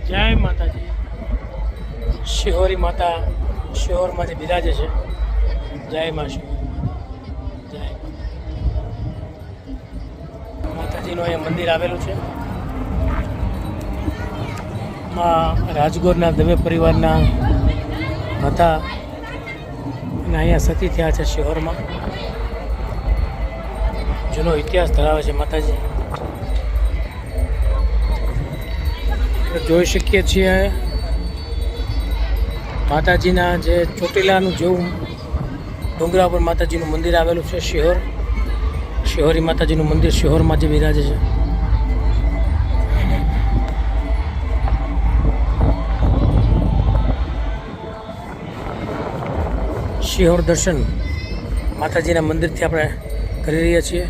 જય માતાજી. શિહોરી માતા શિહોરમાં જે બિરાજે છે. જય મા શિહોર. જય માતાજીનું અહીંયા મંદિર આવેલું છે. રાજગોરના દવે પરિવારના હતા અને અહીંયા સતી થયા છે. શિહોરમાં જૂનો ઇતિહાસ ધરાવે છે માતાજી. જોઈ શકીએ છીએ માતાજીના જે ચોટીલાનું જેવું ડુંગરા પર માતાજીનું મંદિર આવેલું છે. શિહોરી માતાજીનું મંદિર શિહોરમાં જે બિરાજે છે. શિહોર દર્શન માતાજીના મંદિરથી આપણે કરી રહ્યા છીએ.